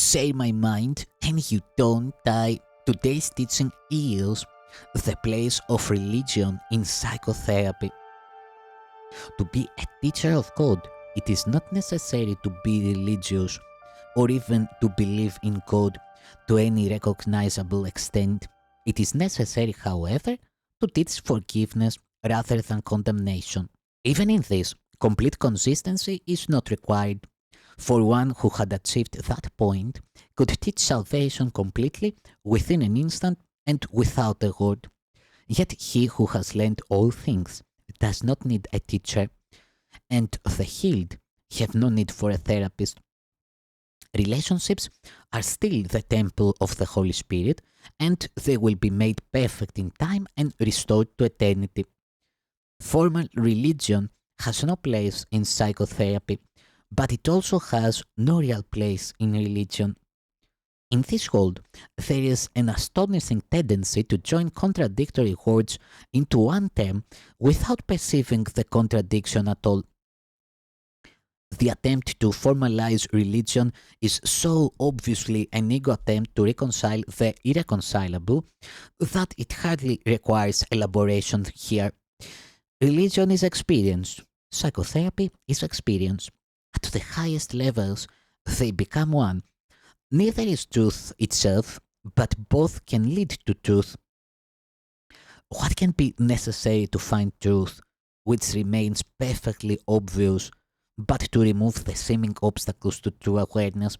say my mind and you don't die. Today's teaching is the place of religion in psychotherapy. To be a teacher of God, it is not necessary to be religious or even to believe in God to any recognizable extent. It is necessary, however, to teach forgiveness rather than condemnation. Even in this, complete consistency is not required, for one who had achieved that point could teach salvation completely within an instant and without a word. Yet he who has learned all things does not need a teacher, and the healed have no need for a therapist. Relationships are still the temple of the Holy Spirit, and they will be made perfect in time and restored to eternity. Formal religion has no place in psychotherapy, but it also has no real place in religion. In this world, there is an astonishing tendency to join contradictory words into one term without perceiving the contradiction at all. The attempt to formalize religion is so obviously an ego attempt to reconcile the irreconcilable that it hardly requires elaboration here. Religion is experience. Psychotherapy is experience. At the highest levels, they become one. Neither is truth itself, but both can lead to truth. What can be necessary to find truth, which remains perfectly obvious, but to remove the seeming obstacles to true awareness?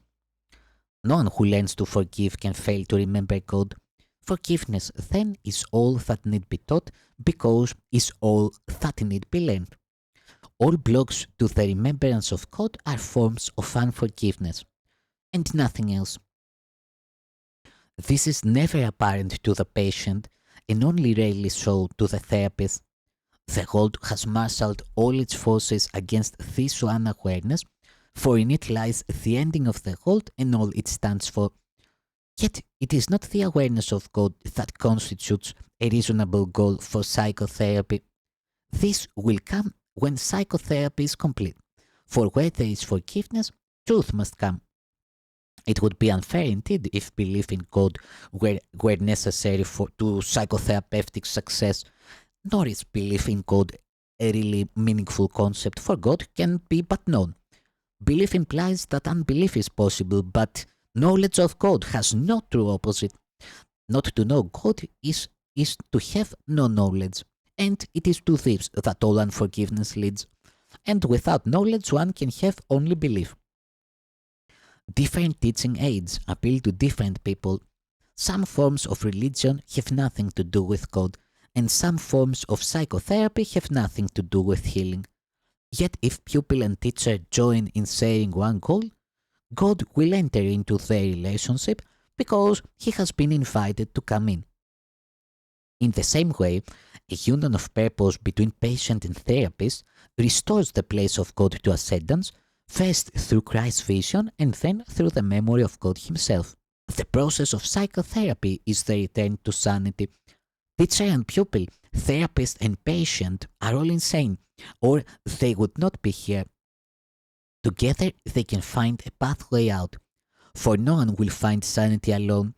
No one who learns to forgive can fail to remember God. Forgiveness then is all that need be taught because is all that need be learned. All blocks to the remembrance of God are forms of unforgiveness, and nothing else. This is never apparent to the patient and only rarely so to the therapist. The world has marshaled all its forces against this one awareness, for in it lies the ending of the world and all it stands for. Yet it is not the awareness of God that constitutes a reasonable goal for psychotherapy. This will come when psychotherapy is complete, for where there is forgiveness, truth must come. It would be unfair indeed if belief in God were necessary to psychotherapeutic success, nor is belief in God a really meaningful concept, for God can be but known. Belief implies that unbelief is possible, but knowledge of God has no true opposite. Not to know God is to have no knowledge, and it is to this that all unforgiveness leads. And without knowledge one can have only belief. Different teaching aids appeal to different people. Some forms of religion have nothing to do with God, and some forms of psychotherapy have nothing to do with healing. Yet if pupil and teacher join in sharing one goal, God will enter into their relationship because he has been invited to come in. In the same way, a union of purpose between patient and therapist restores the place of God to ascendance, first through Christ's vision and then through the memory of God himself. The process of psychotherapy is the return to sanity. Teacher and pupil, therapist and patient are all insane, or they would not be here. Together they can find a pathway out, for no one will find sanity alone.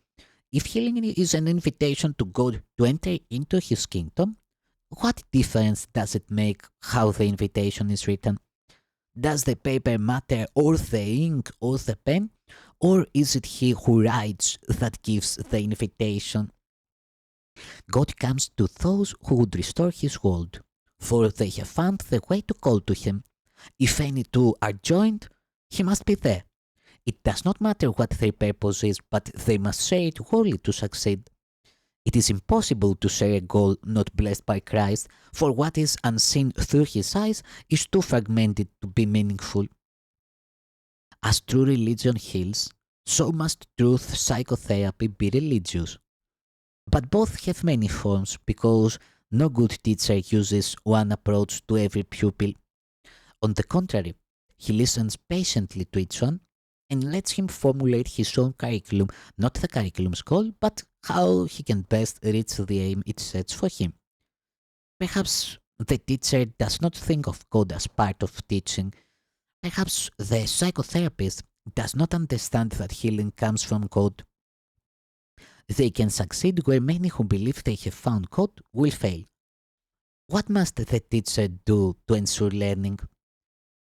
If healing is an invitation to God to enter into his kingdom, what difference does it make how the invitation is written? Does the paper matter, or the ink, or the pen? Or is it he who writes that gives the invitation? God comes to those who would restore his world, for they have found the way to call to him. If any two are joined, he must be there. It does not matter what their purpose is, but they must share it wholly to succeed. It is impossible to share a goal not blessed by Christ, for what is unseen through his eyes is too fragmented to be meaningful. As true religion heals, so must truth psychotherapy be religious. But both have many forms because no good teacher uses one approach to every pupil. On the contrary, he listens patiently to each one and lets him formulate his own curriculum, not the curriculum's goal, but how he can best reach the aim it sets for him. Perhaps the teacher does not think of God as part of teaching. Perhaps the psychotherapist does not understand that healing comes from God. They can succeed where many who believe they have found God will fail. What must the teacher do to ensure learning?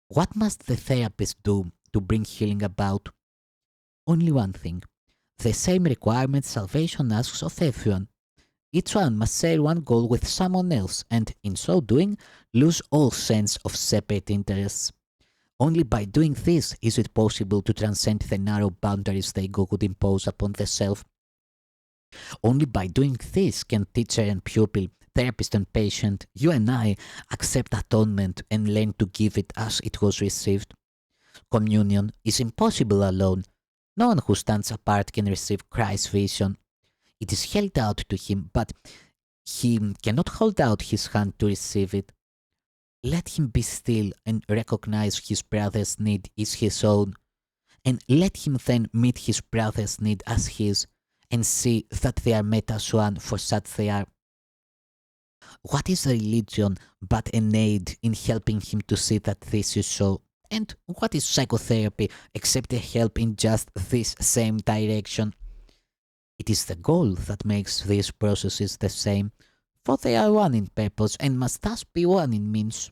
What must the therapist do to bring healing about? Only one thing. The same requirements salvation asks of everyone. Each one must share one goal with someone else and, in so doing, lose all sense of separate interests. Only by doing this is it possible to transcend the narrow boundaries the ego would impose upon the self. Only by doing this can teacher and pupil, therapist and patient, you and I, accept atonement and learn to give it as it was received. Communion is impossible alone. No one who stands apart can receive Christ's vision. It is held out to him, but he cannot hold out his hand to receive it. Let him be still and recognize his brother's need is his own, and let him then meet his brother's need as his, and see that they are met as one, for such they are. What is religion but an aid in helping him to see that this is so? And what is psychotherapy except a help in just this same direction? It is the goal that makes these processes the same, for they are one in purpose and must thus be one in means.